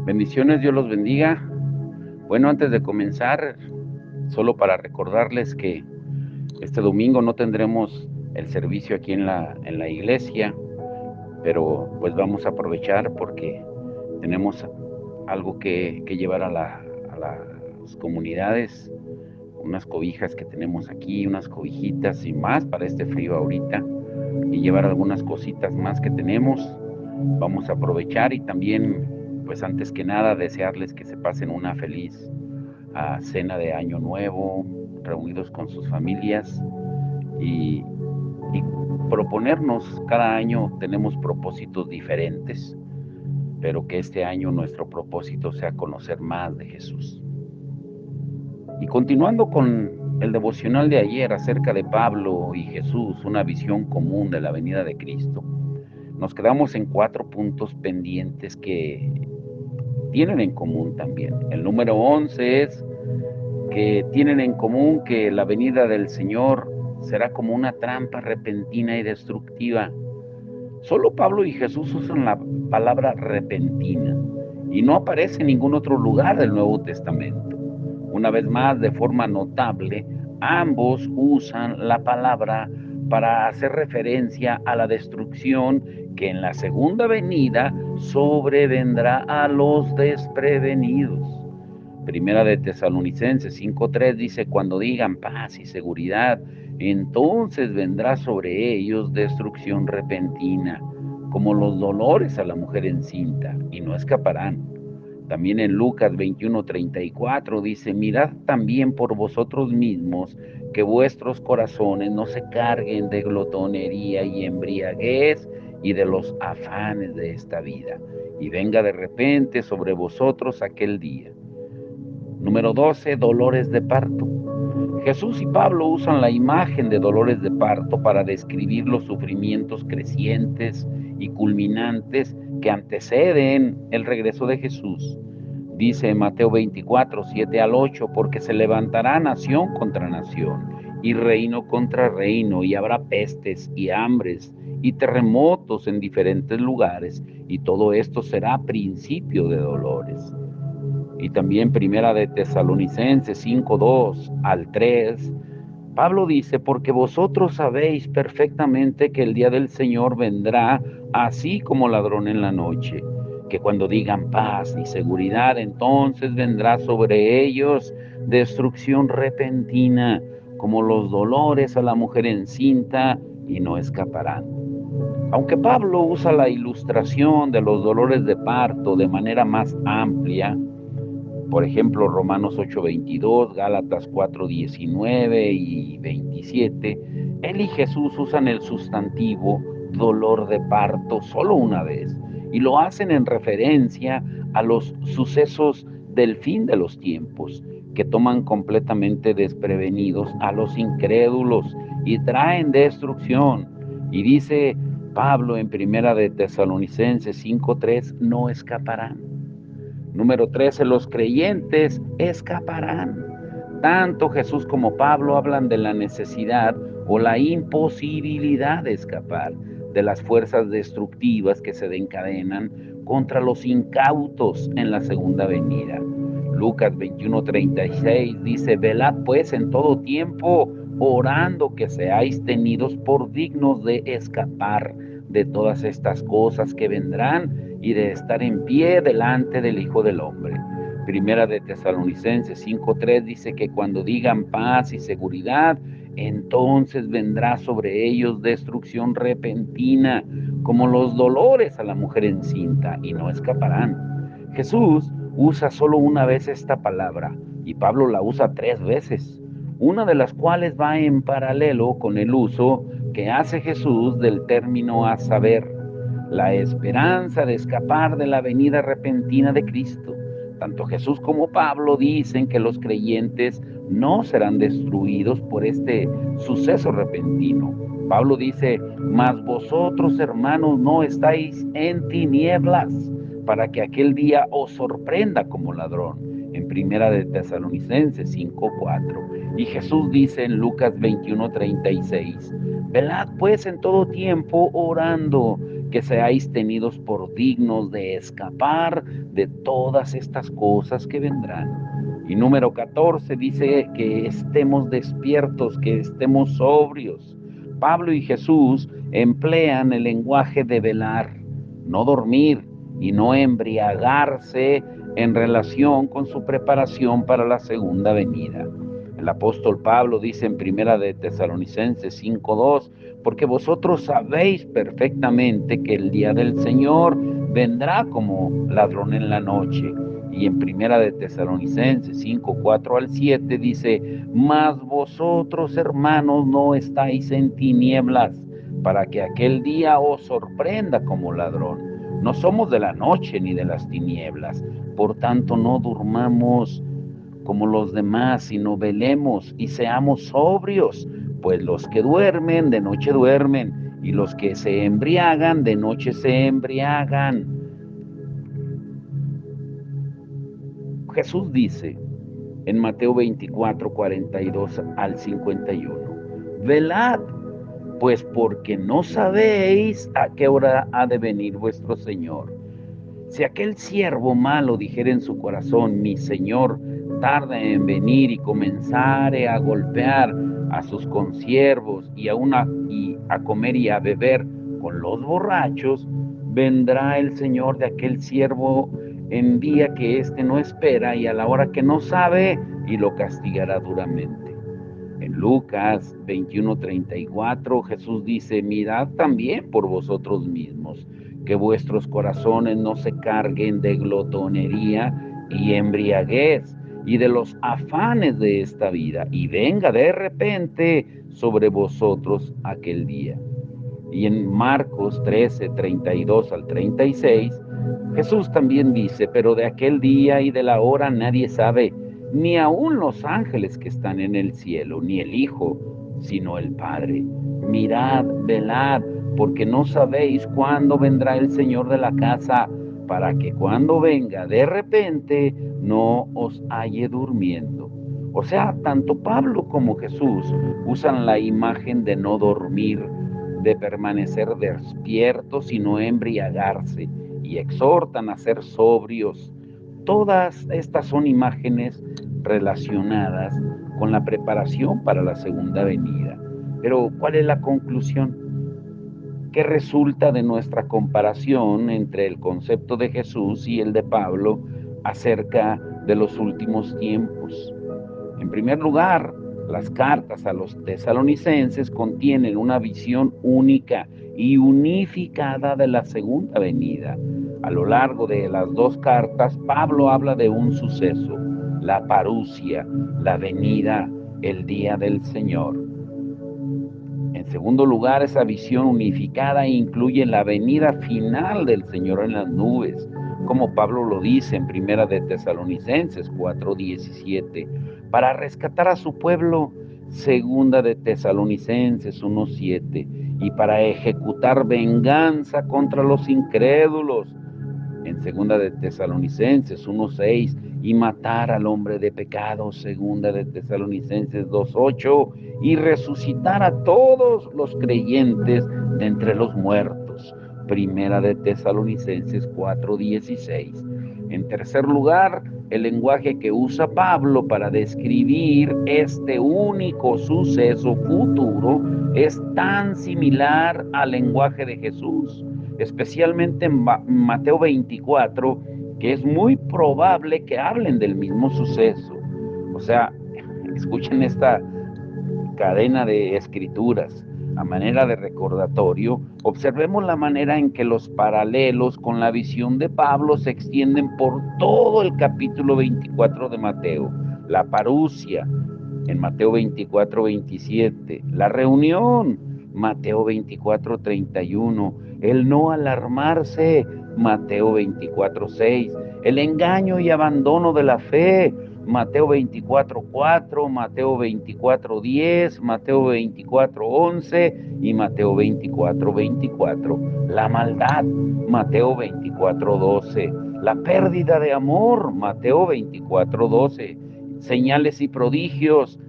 Bendiciones, Dios los bendiga. Bueno, antes de comenzar, solo para recordarles que este domingo no tendremos el servicio aquí en la iglesia, pero pues vamos a aprovechar porque tenemos algo que llevar a las comunidades, unas cobijas que tenemos aquí, unas cobijitas y más para este frío ahorita, y llevar algunas cositas más que tenemos. Vamos a aprovechar y también, pues antes que nada, desearles que se pasen una feliz cena de Año Nuevo, reunidos con sus familias y, y proponernos, cada año tenemos propósitos diferentes, pero que este año nuestro propósito sea conocer más de Jesús. Y continuando con el devocional de ayer acerca de Pablo y Jesús, una visión común de la venida de Cristo, nos quedamos en 4 puntos pendientes que tienen en común también. El número 11 es que tienen en común que la venida del Señor será como una trampa repentina y destructiva. Solo Pablo y Jesús usan la palabra repentina y no aparece en ningún otro lugar del Nuevo Testamento. Una vez más, de forma notable, ambos usan la palabra para hacer referencia a la destrucción que en la segunda venida sobrevendrá a los desprevenidos. Primera de Tesalonicenses 5:3 dice: cuando digan paz y seguridad, entonces vendrá sobre ellos destrucción repentina, como los dolores a la mujer encinta, y no escaparán. También en Lucas 21:34 dice: mirad también por vosotros mismos que vuestros corazones no se carguen de glotonería y embriaguez y de los afanes de esta vida, y venga de repente sobre vosotros aquel día. Número 12, dolores de parto. Jesús y Pablo usan la imagen de dolores de parto para describir los sufrimientos crecientes y culminantes que anteceden el regreso de Jesús. Dice en Mateo 24:7-8: porque se levantará nación contra nación y reino contra reino, y habrá pestes y hambres y terremotos en diferentes lugares, y todo esto será principio de dolores. Y también Primera de Tesalonicenses 5:2-3, Pablo dice: porque vosotros sabéis perfectamente que el día del Señor vendrá así como ladrón en la noche, que cuando digan paz y seguridad, entonces vendrá sobre ellos destrucción repentina, como los dolores a la mujer encinta, y no escaparán. Aunque Pablo usa la ilustración de los dolores de parto de manera más amplia, por ejemplo, Romanos 8:22, Gálatas 4:19 y 27, él y Jesús usan el sustantivo dolor de parto solo una vez, y lo hacen en referencia a los sucesos del fin de los tiempos, que toman completamente desprevenidos a los incrédulos y traen destrucción. Y dice Pablo en Primera de Tesalonicenses 5:3, no escaparán. Número 13, los creyentes escaparán. Tanto Jesús como Pablo hablan de la necesidad o la imposibilidad de escapar de las fuerzas destructivas que se encadenan contra los incautos en la segunda venida. Lucas 21:36 dice: velad pues en todo tiempo, orando que seáis tenidos por dignos de escapar de todas estas cosas que vendrán y de estar en pie delante del Hijo del Hombre. Primera de Tesalonicenses 5:3 dice que cuando digan paz y seguridad, entonces vendrá sobre ellos destrucción repentina, como los dolores a la mujer encinta, y no escaparán. Jesús usa solo una vez esta palabra y Pablo la usa 3 veces, una de las cuales va en paralelo con el uso que hace Jesús del término a saber, la esperanza de escapar de la venida repentina de Cristo. Tanto Jesús como Pablo dicen que los creyentes no serán destruidos por este suceso repentino. Pablo dice: mas vosotros, hermanos, no estáis en tinieblas, para que aquel día os sorprenda como ladrón. En en Primera de Tesalonicenses 5:4. Y Jesús dice en Lucas 21:36, velad pues en todo tiempo orando, que seáis tenidos por dignos de escapar de todas estas cosas que vendrán. Y número 14 dice que estemos despiertos, que estemos sobrios. Pablo y Jesús emplean el lenguaje de velar, no dormir y no embriagarse en relación con su preparación para la segunda venida. El apóstol Pablo dice en Primera de Tesalonicenses 5:2, porque vosotros sabéis perfectamente que el día del Señor vendrá como ladrón en la noche. Y en Primera de Tesalonicenses 5:4-7 dice, mas vosotros, hermanos, no estáis en tinieblas, para que aquel día os sorprenda como ladrón. No somos de la noche ni de las tinieblas, por tanto no durmamos como los demás, sino velemos y seamos sobrios, pues los que duermen, de noche duermen, y los que se embriagan, de noche se embriagan. Jesús dice en Mateo 24:42-51, velad, pues porque no sabéis a qué hora ha de venir vuestro Señor. Si aquel siervo malo dijera en su corazón, mi Señor tarda en venir, y comenzare a golpear a sus consiervos y a comer y a beber con los borrachos, vendrá el Señor de aquel siervo en día que éste no espera y a la hora que no sabe, y lo castigará duramente. En Lucas 21:34 Jesús dice, mirad también por vosotros mismos, que vuestros corazones no se carguen de glotonería y embriaguez y de los afanes de esta vida, y venga de repente sobre vosotros aquel día. Y en Marcos 13:32-36, Jesús también dice, pero de aquel día y de la hora nadie sabe, ni aun los ángeles que están en el cielo, ni el Hijo, sino el Padre. Mirad, velad, porque no sabéis cuándo vendrá el Señor de la casa, para que cuando venga de repente no os halle durmiendo. O sea, tanto Pablo como Jesús usan la imagen de no dormir, de permanecer despiertos y no embriagarse, y exhortan a ser sobrios. Todas estas son imágenes relacionadas con la preparación para la segunda venida. Pero, ¿cuál es la conclusión? ¿Qué resulta de nuestra comparación entre el concepto de Jesús y el de Pablo acerca de los últimos tiempos? En primer lugar, las cartas a los tesalonicenses contienen una visión única y unificada de la segunda venida. A lo largo de las dos cartas, Pablo habla de un suceso, la parusia, la venida, el día del Señor. En segundo lugar, esa visión unificada incluye la venida final del Señor en las nubes, como Pablo lo dice en Primera de Tesalonicenses 4:17, para rescatar a su pueblo, Segunda de Tesalonicenses 1:7, y para ejecutar venganza contra los incrédulos, en Segunda de Tesalonicenses 1:6, y matar al hombre de pecado, Segunda de Tesalonicenses 2:8, y resucitar a todos los creyentes de entre los muertos, Primera de Tesalonicenses 4:16. En tercer lugar, el lenguaje que usa Pablo para describir este único suceso futuro es tan similar al lenguaje de Jesús, especialmente en Mateo 24, que es muy probable que hablen del mismo suceso. O sea, escuchen esta cadena de escrituras. A manera de recordatorio, observemos la manera en que los paralelos con la visión de Pablo se extienden por todo el capítulo 24 de Mateo. La parusia, en Mateo 24:27, la reunión, Mateo 24:31, el no alarmarse, Mateo 24:6, el engaño y abandono de la fe, Mateo 24:4, Mateo 24:10, Mateo 24:11 y Mateo 24:24. La maldad, Mateo 24:12. La pérdida de amor, Mateo 24:12. Señales y prodigios,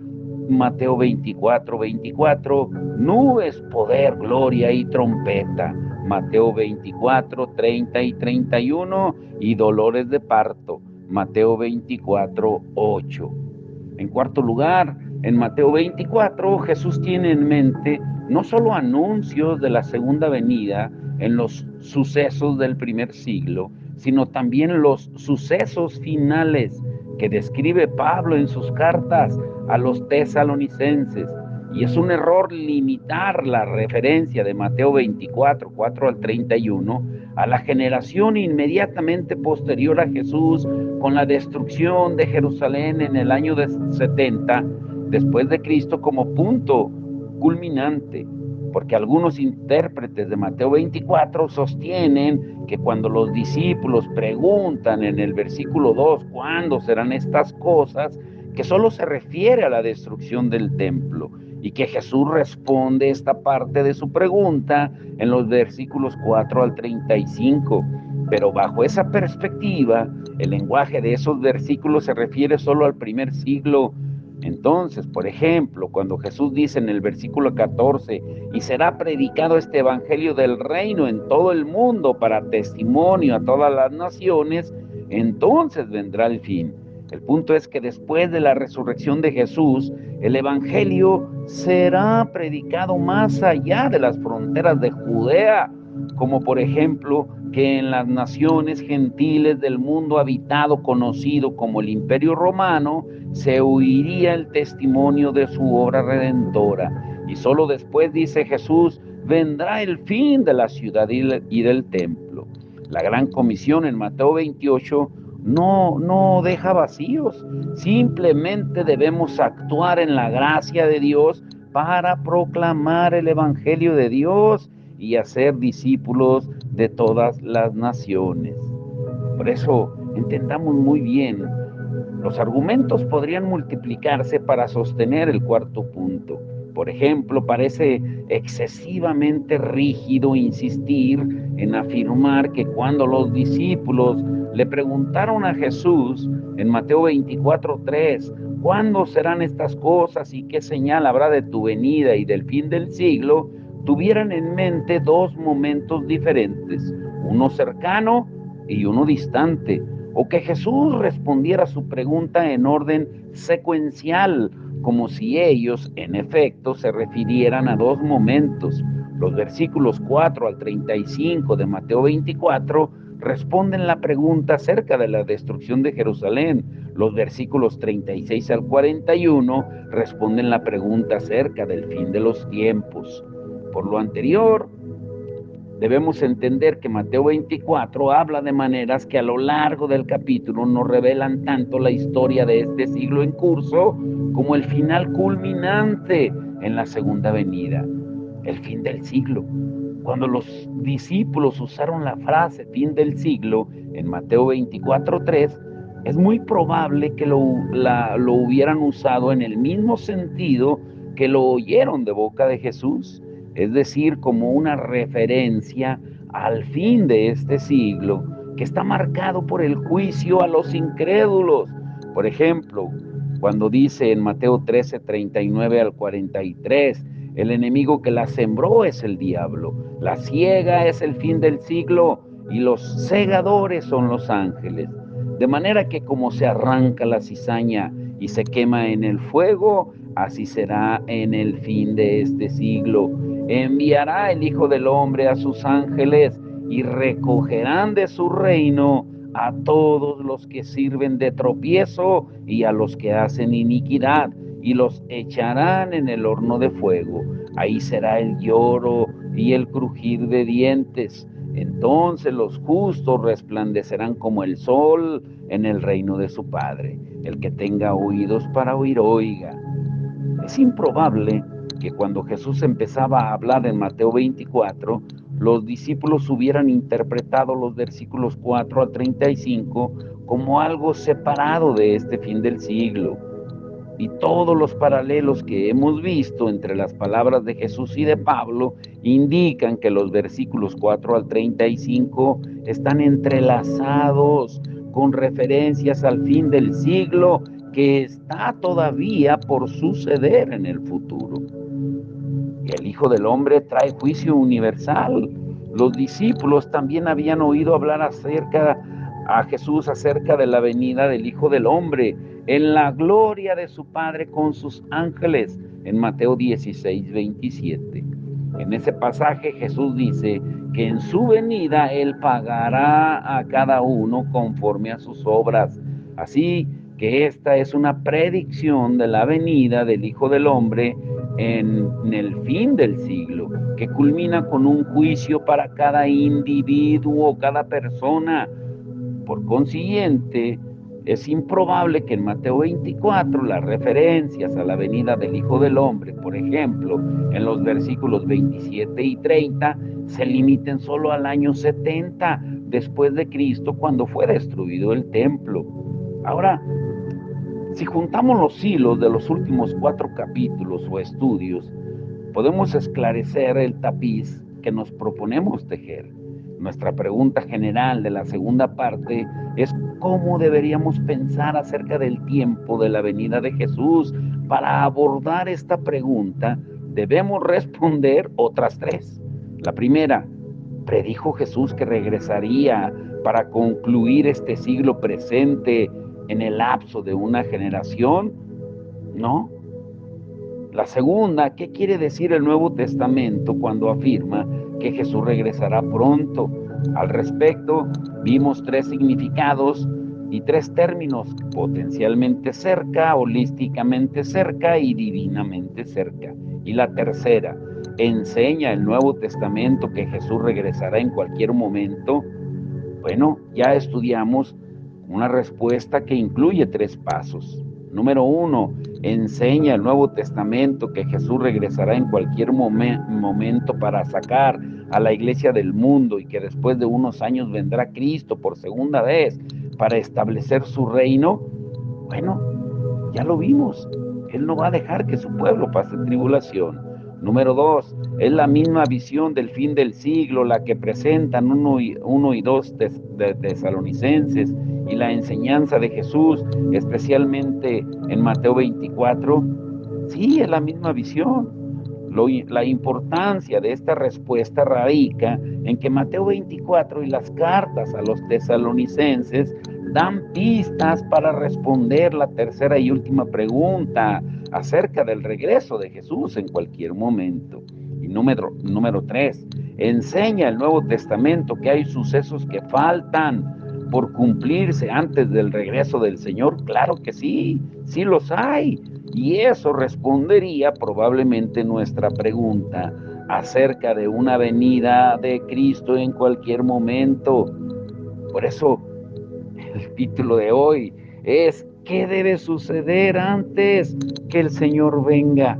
Mateo 24:24. Nubes, poder, gloria y trompeta, Mateo 24:30 y 31. Y dolores de parto, Mateo 24:8. En cuarto lugar, en Mateo 24, Jesús tiene en mente no solo anuncios de la segunda venida en los sucesos del primer siglo, sino también los sucesos finales que describe Pablo en sus cartas a los tesalonicenses. Y es un error limitar la referencia de Mateo 24:4 al 31 a la generación inmediatamente posterior a Jesús, con la destrucción de Jerusalén en el año 70 después de Cristo como punto culminante, porque algunos intérpretes de Mateo 24 sostienen que cuando los discípulos preguntan en el versículo 2 ¿cuándo serán estas cosas?, que solo se refiere a la destrucción del templo, y que Jesús responde esta parte de su pregunta en los versículos 4 al 35. Pero bajo esa perspectiva, el lenguaje de esos versículos se refiere solo al primer siglo. Entonces, por ejemplo, cuando Jesús dice en el versículo 14, y será predicado este evangelio del reino en todo el mundo para testimonio a todas las naciones, entonces vendrá el fin. El punto es que después de la resurrección de Jesús, el evangelio será predicado más allá de las fronteras de Judea, como por ejemplo que en las naciones gentiles del mundo habitado conocido como el Imperio Romano se oiría el testimonio de su obra redentora. Y solo después, dice Jesús, vendrá el fin de la ciudad y del templo. La gran comisión en Mateo 28 no deja vacíos. Simplemente debemos actuar en la gracia de Dios para proclamar el evangelio de Dios y hacer discípulos de todas las naciones. Por eso, entendamos muy bien, los argumentos podrían multiplicarse para sostener el cuarto punto. Por ejemplo, parece excesivamente rígido insistir en afirmar que cuando los discípulos le preguntaron a Jesús en Mateo 24:3, ¿cuándo serán estas cosas y qué señal habrá de tu venida y del fin del siglo?, tuvieran en mente dos momentos diferentes, uno cercano y uno distante, o que Jesús respondiera su pregunta en orden secuencial, como si ellos, en efecto, se refirieran a dos momentos. Los versículos 4 al 35 de Mateo 24 responden la pregunta acerca de la destrucción de Jerusalén. Los versículos 36 al 41 responden la pregunta acerca del fin de los tiempos. Por lo anterior, debemos entender que Mateo 24 habla de maneras que a lo largo del capítulo nos revelan tanto la historia de este siglo en curso como el final culminante en la segunda venida, el fin del siglo. Cuando los discípulos usaron la frase fin del siglo en Mateo 24:3, es muy probable que lo hubieran usado en el mismo sentido que lo oyeron de boca de Jesús, es decir, como una referencia al fin de este siglo que está marcado por el juicio a los incrédulos. Por ejemplo, cuando dice en Mateo 13:39 al 43, el enemigo que la sembró es el diablo, la siega es el fin del siglo y los segadores son los ángeles. De manera que como se arranca la cizaña y se quema en el fuego, así será en el fin de este siglo. Enviará el Hijo del Hombre a sus ángeles y recogerán de su reino a todos los que sirven de tropiezo y a los que hacen iniquidad, y los echarán en el horno de fuego. Ahí será el lloro y el crujir de dientes. Entonces los justos resplandecerán como el sol en el reino de su Padre. El que tenga oídos para oír, oiga. Es improbable que cuando Jesús empezaba a hablar en Mateo 24, los discípulos hubieran interpretado los versículos 4 al 35 como algo separado de este fin del siglo. Y todos los paralelos que hemos visto entre las palabras de Jesús y de Pablo indican que los versículos 4 al 35 están entrelazados con referencias al fin del siglo que está todavía por suceder en el futuro. El Hijo del Hombre trae juicio universal. Los discípulos también habían oído hablar a Jesús acerca de la venida del Hijo del Hombre en la gloria de su Padre con sus ángeles, en Mateo 16, 27. En ese pasaje Jesús dice que en su venida Él pagará a cada uno conforme a sus obras. Así que esta es una predicción de la venida del Hijo del Hombre en el fin del siglo, que culmina con un juicio para cada individuo, cada persona. Por consiguiente, es improbable que en Mateo 24 las referencias a la venida del Hijo del Hombre, por ejemplo, en los versículos 27 y 30, se limiten solo al año 70 después de Cristo, cuando fue destruido el templo. Ahora, si juntamos los hilos de los últimos 4 capítulos o estudios, podemos esclarecer el tapiz que nos proponemos tejer. Nuestra pregunta general de la segunda parte es cómo deberíamos pensar acerca del tiempo de la venida de Jesús. Para abordar esta pregunta, debemos responder otras 3. La primera, ¿predijo Jesús que regresaría para concluir este siglo presente en el lapso de una generación? No. La segunda, ¿qué quiere decir el Nuevo Testamento cuando afirma que Jesús regresará pronto? Al respecto, vimos 3 significados y 3 términos: potencialmente cerca, holísticamente cerca y divinamente cerca. Y la tercera, ¿enseña el Nuevo Testamento que Jesús regresará en cualquier momento? Bueno, ya estudiamos una respuesta que incluye 3 pasos. Número 1, enseña el Nuevo Testamento que Jesús regresará en cualquier momento para sacar a la iglesia del mundo y que después de unos años vendrá Cristo por segunda vez para establecer su reino. Bueno, ya lo vimos. Él no va a dejar que su pueblo pase tribulación. Número 2, es la misma visión del fin del siglo la que presentan 1 y 2 de Tesalonicenses y la enseñanza de Jesús, especialmente en Mateo 24. Sí, es la misma visión. La importancia de esta respuesta radica en que Mateo 24 y las cartas a los tesalonicenses dan pistas para responder la tercera y última pregunta acerca del regreso de Jesús en cualquier momento. Y número 3, enseña el Nuevo Testamento que hay sucesos que faltan por cumplirse antes del regreso del Señor. Claro que sí, sí los hay. Y eso respondería probablemente nuestra pregunta acerca de una venida de Cristo en cualquier momento. Por eso, el título de hoy es ¿qué debe suceder antes que el Señor venga?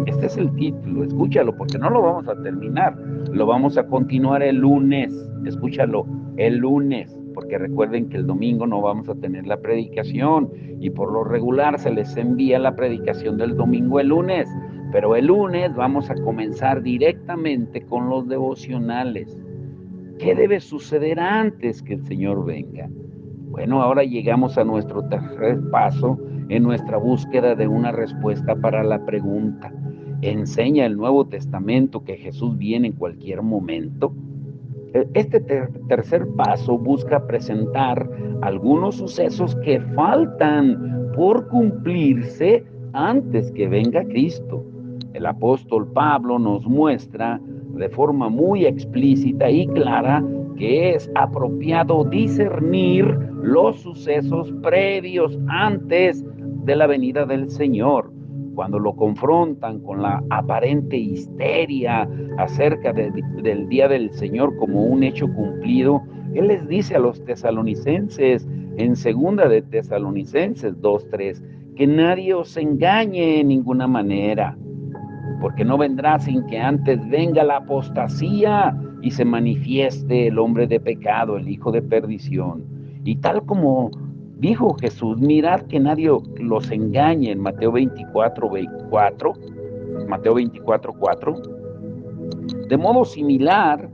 Este es el título, escúchalo, porque no lo vamos a terminar, lo vamos a continuar el lunes, escúchalo, el lunes, porque recuerden que el domingo no vamos a tener la predicación y por lo regular se les envía la predicación del domingo el lunes, pero el lunes vamos a comenzar directamente con los devocionales. ¿Qué debe suceder antes que el Señor venga? Bueno, ahora llegamos a nuestro tercer paso en nuestra búsqueda de una respuesta para la pregunta: ¿enseña el Nuevo Testamento que Jesús viene en cualquier momento? Este tercer paso busca presentar algunos sucesos que faltan por cumplirse antes que venga Cristo. El apóstol Pablo nos muestra de forma muy explícita y clara que es apropiado discernir los sucesos previos antes de la venida del Señor. Cuando lo confrontan con la aparente histeria acerca del día del Señor como un hecho cumplido, Él les dice a los tesalonicenses en 2 de Tesalonicenses 2:3 que nadie os engañe en ninguna manera, porque no vendrá sin que antes venga la apostasía y se manifieste el hombre de pecado, el hijo de perdición. Y tal como dijo Jesús, mirad que nadie los engañe en Mateo 24:4. De modo similar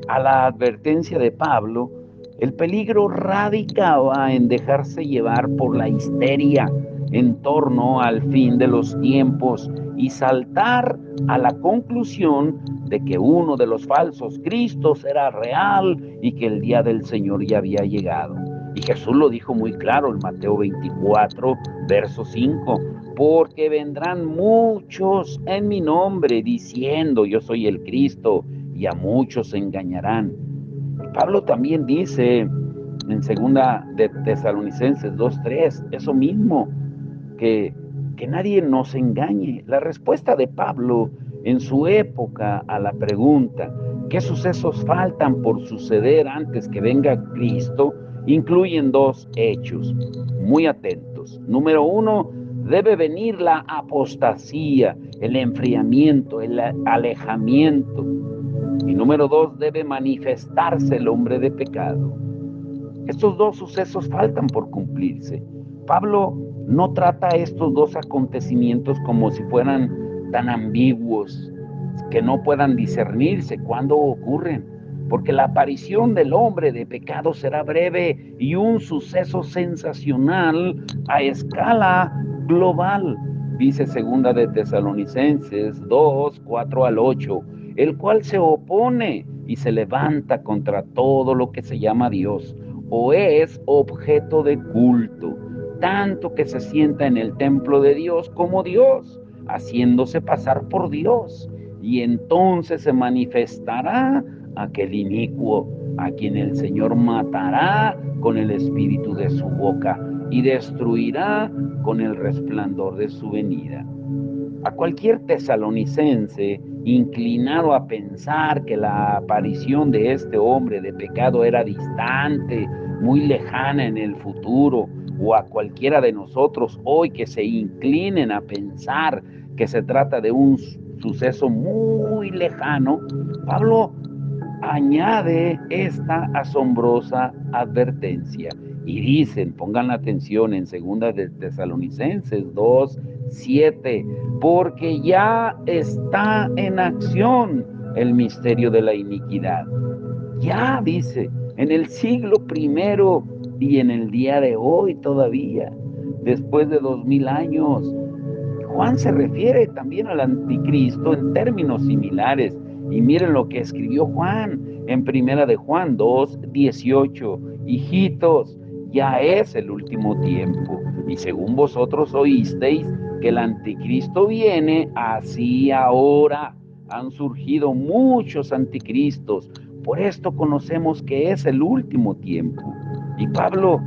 a la advertencia de Pablo, el peligro radicaba en dejarse llevar por la histeria en torno al fin de los tiempos y saltar a la conclusión de que uno de los falsos cristos era real y que el día del Señor ya había llegado. Y Jesús lo dijo muy claro en Mateo 24, verso 5, porque vendrán muchos en mi nombre diciendo yo soy el Cristo, y a muchos se engañarán. Pablo también dice en segunda de Tesalonicenses 2:3, eso mismo, que nadie nos engañe. La respuesta de Pablo en su época a la pregunta, ¿qué sucesos faltan por suceder antes que venga Cristo?, incluyen dos hechos. Muy atentos. Número uno, debe venir la apostasía, el enfriamiento, el alejamiento. Y número dos, debe manifestarse el hombre de pecado. Estos dos sucesos faltan por cumplirse. Pablo no trata estos dos acontecimientos como si fueran tan ambiguos, que no puedan discernirse cuándo ocurren, porque la aparición del hombre de pecado será breve y un suceso sensacional a escala global, dice segunda de Tesalonicenses 2:4-8, el cual se opone y se levanta contra todo lo que se llama Dios o es objeto de culto, tanto que se sienta en el templo de Dios como Dios, haciéndose pasar por Dios, y entonces se manifestará aquel inicuo, a quien el Señor matará con el espíritu de su boca y destruirá con el resplandor de su venida. A cualquier tesalonicense inclinado a pensar que la aparición de este hombre de pecado era distante, muy lejana en el futuro, o a cualquiera de nosotros hoy que se inclinen a pensar que se trata de un suceso muy lejano, Pablo añade esta asombrosa advertencia. Y dicen, pongan atención en segunda de Tesalonicenses 2:7, porque ya está en acción el misterio de la iniquidad. Ya, dice, en el siglo primero y en el día de hoy todavía, después de 2000 años. Juan se refiere también al anticristo en términos similares. Y miren lo que escribió Juan en primera de Juan 2:18. Hijitos, ya es el último tiempo. Y según vosotros oísteis que el anticristo viene, así ahora han surgido muchos anticristos. Por esto conocemos que es el último tiempo. Y Pablo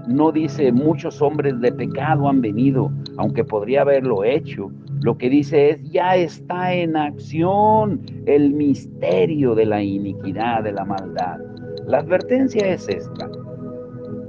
no dice muchos hombres de pecado han venido, aunque podría haberlo hecho. Lo que dice es, ya está en acción el misterio de la iniquidad, de la maldad. La advertencia es esta: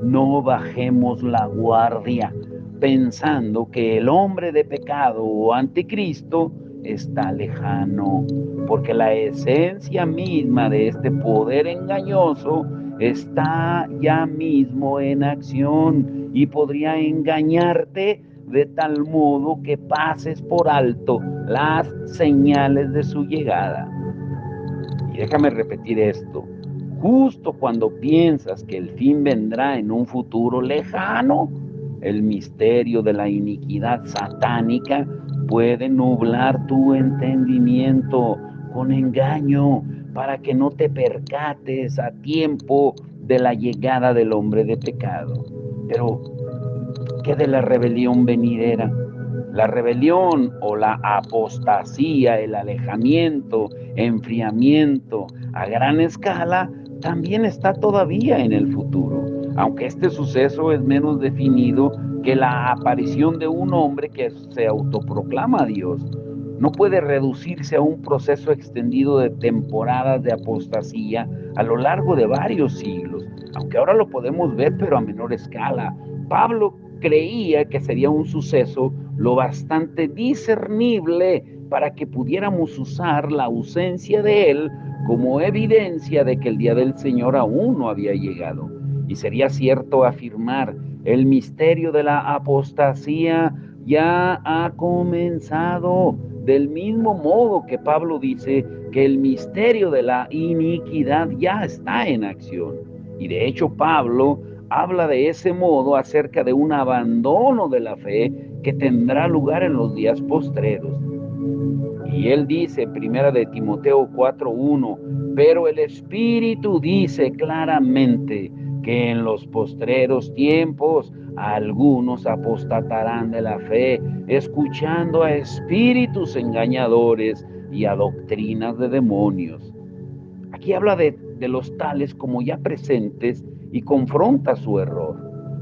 no bajemos la guardia pensando que el hombre de pecado o anticristo está lejano, porque la esencia misma de este poder engañoso está ya mismo en acción y podría engañarte de tal modo que pases por alto las señales de su llegada. Y déjame repetir esto: justo cuando piensas que el fin vendrá en un futuro lejano, el misterio de la iniquidad satánica puede nublar tu entendimiento con engaño para que no te percates a tiempo de la llegada del hombre de pecado. Pero, ¿qué de la rebelión venidera? La rebelión o la apostasía, el alejamiento, enfriamiento a gran escala, también está todavía en el futuro, aunque este suceso es menos definido que la aparición de un hombre que se autoproclama Dios. No puede reducirse a un proceso extendido de temporadas de apostasía a lo largo de varios siglos, aunque ahora lo podemos ver, pero a menor escala. Pablo creía que sería un suceso lo bastante discernible para que pudiéramos usar la ausencia de él como evidencia de que el día del Señor aún no había llegado. Y sería cierto afirmar, el misterio de la apostasía ya ha comenzado, del mismo modo que Pablo dice que el misterio de la iniquidad ya está en acción. Y de hecho Pablo habla de ese modo acerca de un abandono de la fe que tendrá lugar en los días postreros. Y él dice en primera de Timoteo 4:1, pero el Espíritu dice claramente que en los postreros tiempos algunos apostatarán de la fe, escuchando a espíritus engañadores y a doctrinas de demonios. Aquí habla de los tales como ya presentes y confronta su error.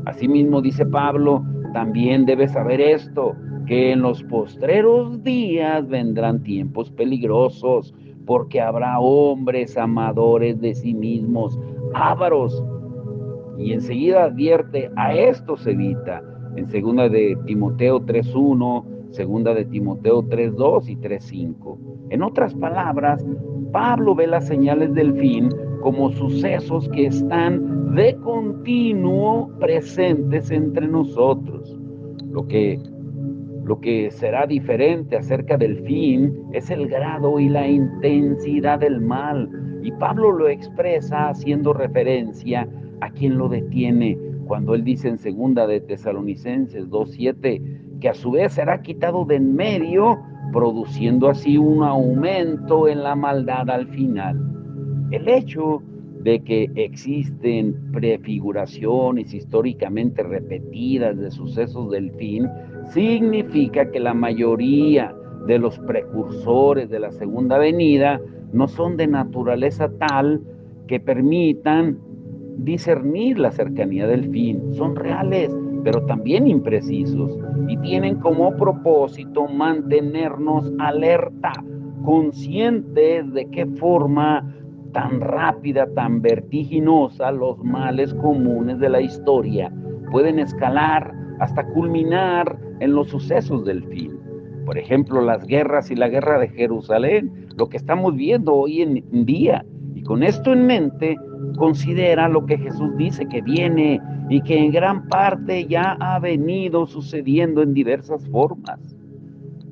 Asimismo dice Pablo, también debes saber esto, que en los postreros días vendrán tiempos peligrosos, porque habrá hombres amadores de sí mismos, ávaros. Y enseguida advierte, a estos evita, en segunda de Timoteo 3:1, segunda de Timoteo 3:2 y 3:5. En otras palabras, Pablo ve las señales del fin como sucesos que están de continuo presentes entre nosotros. Lo que será diferente acerca del fin es el grado y la intensidad del mal. Y Pablo lo expresa haciendo referencia a quien lo detiene cuando él dice en segunda de Tesalonicenses 2:7 que a su vez será quitado de en medio, produciendo así un aumento en la maldad al final. El hecho de que existen prefiguraciones históricamente repetidas de sucesos del fin significa que la mayoría de los precursores de la segunda venida no son de naturaleza tal que permitan discernir la cercanía del fin. Son reales, pero también imprecisos, y tienen como propósito mantenernos alerta, conscientes de qué forma tan rápida, tan vertiginosa, los males comunes de la historia pueden escalar hasta culminar en los sucesos del fin. Por ejemplo, las guerras y la guerra de Jerusalén, lo que estamos viendo hoy en día. Y con esto en mente, considera lo que Jesús dice que viene y que en gran parte ya ha venido sucediendo en diversas formas.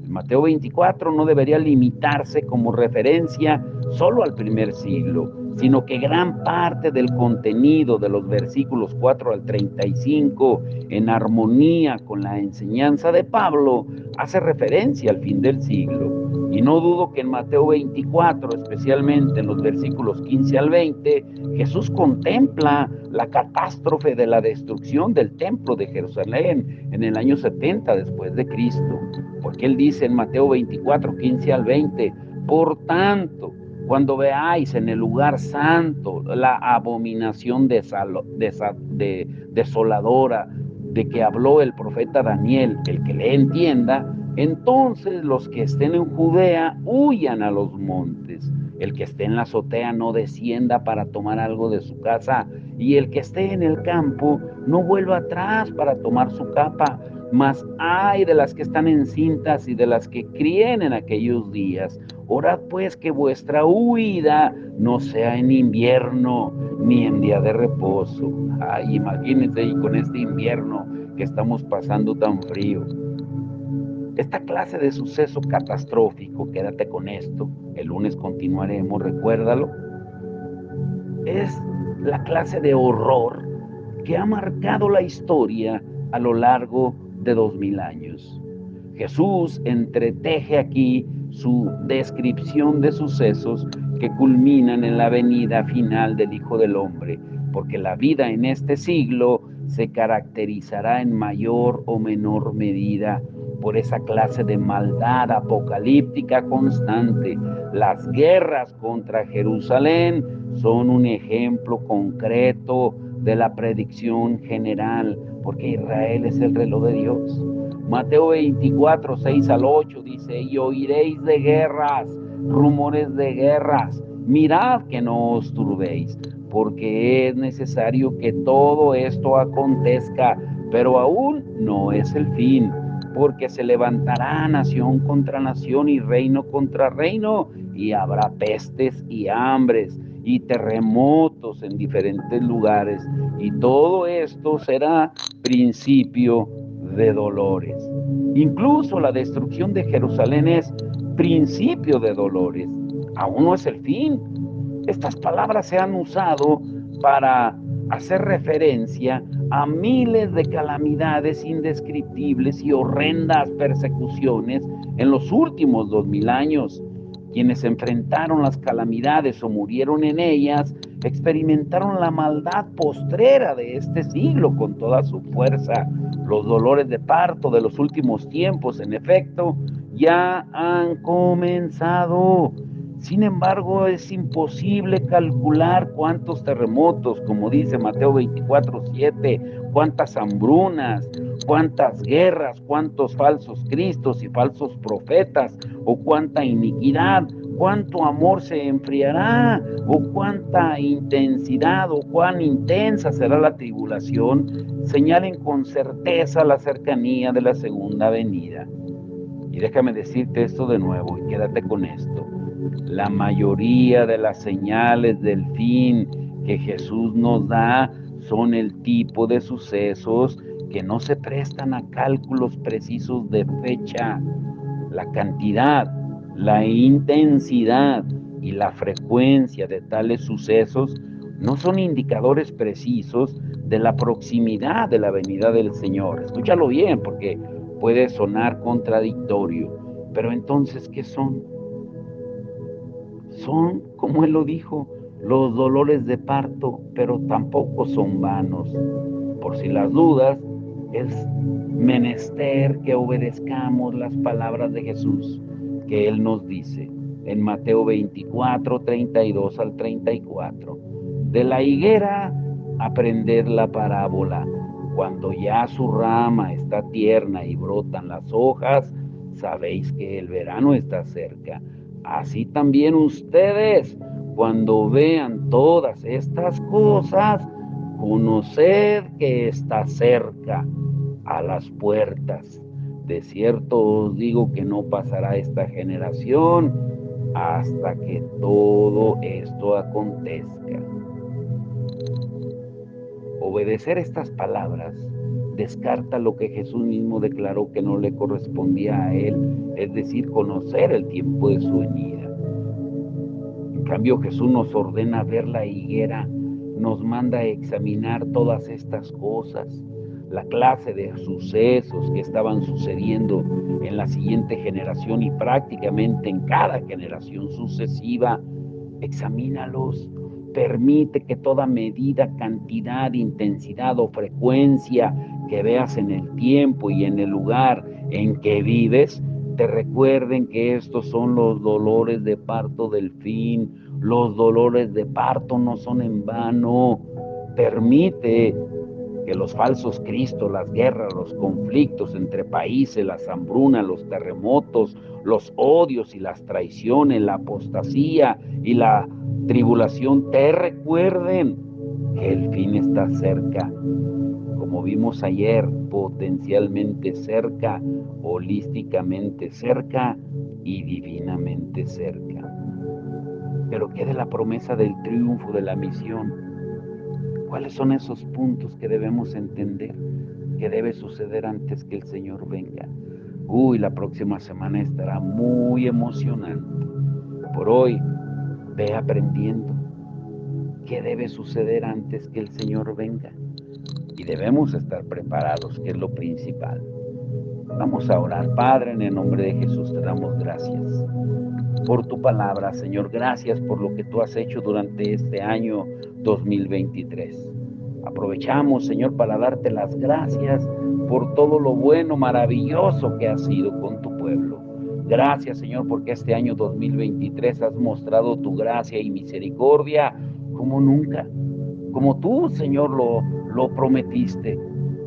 Mateo 24 no debería limitarse como referencia solo al primer siglo, sino que gran parte del contenido de los versículos 4 al 35, en armonía con la enseñanza de Pablo, hace referencia al fin del siglo. Y no dudo que en Mateo 24, especialmente en los versículos 15 al 20, Jesús contempla la catástrofe de la destrucción del templo de Jerusalén en el año 70 después de Cristo. Porque él dice en Mateo 24, 15 al 20, por tanto, cuando veáis en el lugar santo la abominación desoladora de que habló el profeta Daniel, el que le entienda, entonces los que estén en Judea huyan a los montes. El que esté en la azotea no descienda para tomar algo de su casa, y el que esté en el campo no vuelva atrás para tomar su capa. Mas ay de las que están encintas y de las que críen en aquellos días. Orad pues que vuestra huida no sea en invierno ni en día de reposo. Ay, imagínense, y con este invierno que estamos pasando tan frío. Esta clase de suceso catastrófico, quédate con esto, el lunes continuaremos, recuérdalo, es la clase de horror que ha marcado la historia a lo largo de 2000 años. Jesús entreteje aquí su descripción de sucesos que culminan en la venida final del Hijo del Hombre, porque la vida en este siglo se caracterizará en mayor o menor medida por esa clase de maldad apocalíptica constante. Las guerras contra Jerusalén son un ejemplo concreto de la predicción general, porque Israel es el reloj de Dios. Mateo 24, 6 al 8 dice, y oiréis de guerras, rumores de guerras, mirad que no os turbéis, porque es necesario que todo esto acontezca, pero aún no es el fin, porque se levantará nación contra nación y reino contra reino, y habrá pestes y hambres y terremotos en diferentes lugares, y todo esto será principio de dolores. Incluso la destrucción de Jerusalén es principio de dolores. Aún no es el fin. Estas palabras se han usado para hacer referencia a miles de calamidades indescriptibles y horrendas persecuciones en los últimos 2000 años. Quienes enfrentaron las calamidades o murieron en ellas experimentaron la maldad postrera de este siglo con toda su fuerza. Los dolores de parto de los últimos tiempos, en efecto, ya han comenzado. Sin embargo, es imposible calcular cuántos terremotos, como dice Mateo 24:7, cuántas hambrunas, cuántas guerras, cuántos falsos cristos y falsos profetas, o cuánta iniquidad, cuánto amor se enfriará, o cuánta intensidad, o cuán intensa será la tribulación, señalen con certeza la cercanía de la segunda venida. Y déjame decirte esto de nuevo y quédate con esto. La mayoría de las señales del fin que Jesús nos da son el tipo de sucesos que no se prestan a cálculos precisos de fecha. La cantidad, la intensidad y la frecuencia de tales sucesos no son indicadores precisos de la proximidad de la venida del Señor. Escúchalo bien, porque puede sonar contradictorio, pero entonces, ¿qué son? Son, como Él lo dijo, los dolores de parto, pero tampoco son vanos. Por si las dudas, es menester que obedezcamos las palabras de Jesús, que Él nos dice en Mateo 24, 32 al 34. De la higuera aprended la parábola. Cuando ya su rama está tierna y brotan las hojas, sabéis que el verano está cerca. Así también ustedes, cuando vean todas estas cosas, conoced que está cerca, a las puertas. De cierto os digo que no pasará esta generación hasta que todo esto acontezca. Obedecer estas palabras descarta lo que Jesús mismo declaró que no le correspondía a él, es decir, conocer el tiempo de su venida. En cambio, Jesús nos ordena ver la higuera, nos manda a examinar todas estas cosas, la clase de sucesos que estaban sucediendo en la siguiente generación y prácticamente en cada generación sucesiva. Examínalos. Permite que toda medida, cantidad, intensidad o frecuencia que veas en el tiempo y en el lugar en que vives, te recuerden que estos son los dolores de parto del fin. Los dolores de parto no son en vano. Permite que los falsos cristos, las guerras, los conflictos entre países, las hambrunas, los terremotos, los odios y las traiciones, la apostasía y la tribulación te recuerden que el fin está cerca. Como vimos ayer, potencialmente cerca, holísticamente cerca y divinamente cerca. Pero ¿qué de la promesa del triunfo de la misión? ¿Cuáles son esos puntos que debemos entender que debe suceder antes que el Señor venga? La próxima semana estará muy emocionante. Por hoy, ve aprendiendo qué debe suceder antes que el Señor venga. Y debemos estar preparados, que es lo principal. Vamos a orar. Padre, en el nombre de Jesús te damos gracias por tu palabra, Señor. Gracias por lo que tú has hecho durante este año 2023. Aprovechamos, Señor, para darte las gracias por todo lo bueno, maravilloso que has sido con tu pueblo. Gracias, Señor, porque este año 2023 has mostrado tu gracia y misericordia como nunca, como tú, Señor, lo prometiste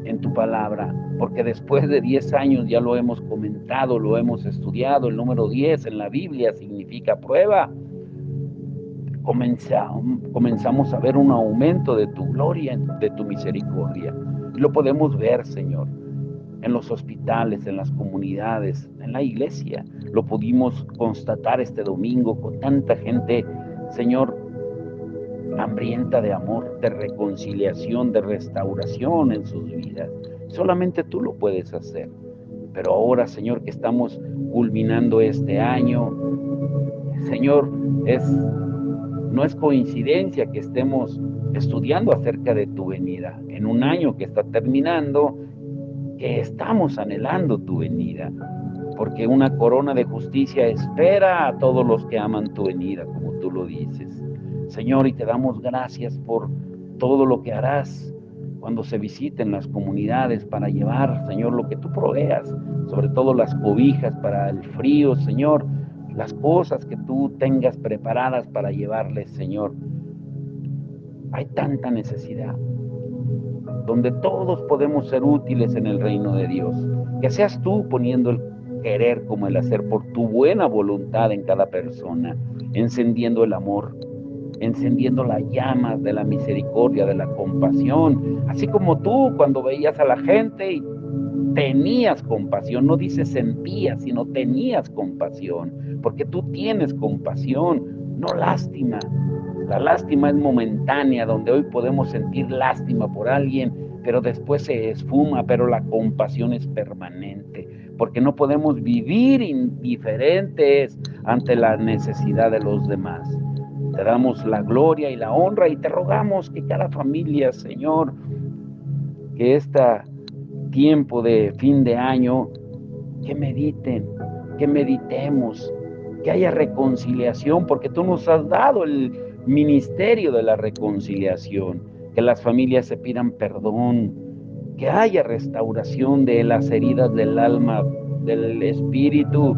en tu palabra, porque después de 10 años, ya lo hemos comentado, lo hemos estudiado, el número 10 en la Biblia significa prueba. Comenzamos a ver un aumento de tu gloria, de tu misericordia. Y lo podemos ver, Señor, en los hospitales, en las comunidades, en la iglesia. Lo pudimos constatar este domingo con tanta gente, Señor, hambrienta de amor, de reconciliación, de restauración en sus vidas. Solamente tú lo puedes hacer. Pero ahora, Señor, que estamos culminando este año, Señor, no es coincidencia que estemos estudiando acerca de tu venida. En un año que está terminando, que estamos anhelando tu venida, porque una corona de justicia espera a todos los que aman tu venida, como tú lo dices. Señor, y te damos gracias por todo lo que harás cuando se visiten las comunidades para llevar, Señor, lo que tú proveas, sobre todo las cobijas para el frío, Señor, las cosas que tú tengas preparadas para llevarles, Señor. Hay tanta necesidad, donde todos podemos ser útiles en el reino de Dios. Que seas tú poniendo el querer como el hacer por tu buena voluntad en cada persona, encendiendo el amor, encendiendo las llamas de la misericordia, de la compasión, así como tú cuando veías a la gente y tenías compasión, no dices sentías, sino tenías compasión, porque tú tienes compasión, no lástima. La lástima es momentánea, donde hoy podemos sentir lástima por alguien, pero después se esfuma, pero la compasión es permanente, porque no podemos vivir indiferentes ante la necesidad de los demás. Te damos la gloria y la honra y te rogamos que cada familia, Señor, que este tiempo de fin de año, que mediten, que meditemos, que haya reconciliación, porque tú nos has dado el ministerio de la reconciliación, que las familias se pidan perdón, que haya restauración de las heridas del alma, del espíritu,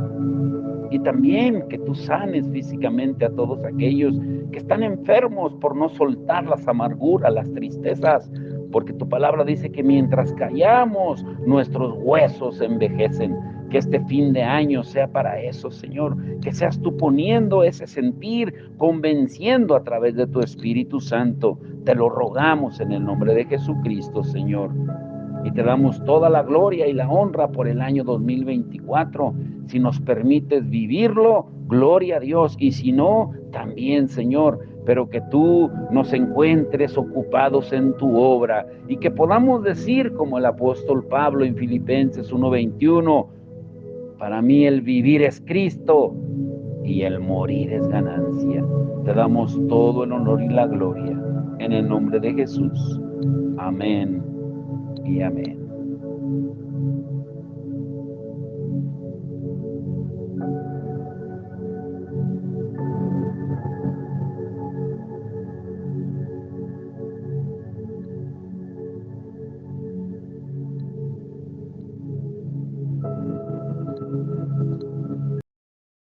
y también que tú sanes físicamente a todos aquellos que están enfermos por no soltar las amarguras, las tristezas, porque tu palabra dice que mientras callamos, nuestros huesos envejecen. Que este fin de año sea para eso, Señor, que seas tú poniendo ese sentir, convenciendo a través de tu Espíritu Santo. Te lo rogamos en el nombre de Jesucristo, Señor. Y te damos toda la gloria y la honra por el año 2024. Si nos permites vivirlo, gloria a Dios. Y si no, también, Señor, pero que tú nos encuentres ocupados en tu obra y que podamos decir como el apóstol Pablo en Filipenses 1:21, para mí el vivir es Cristo y el morir es ganancia. Te damos todo el honor y la gloria en el nombre de Jesús. Amén y amén.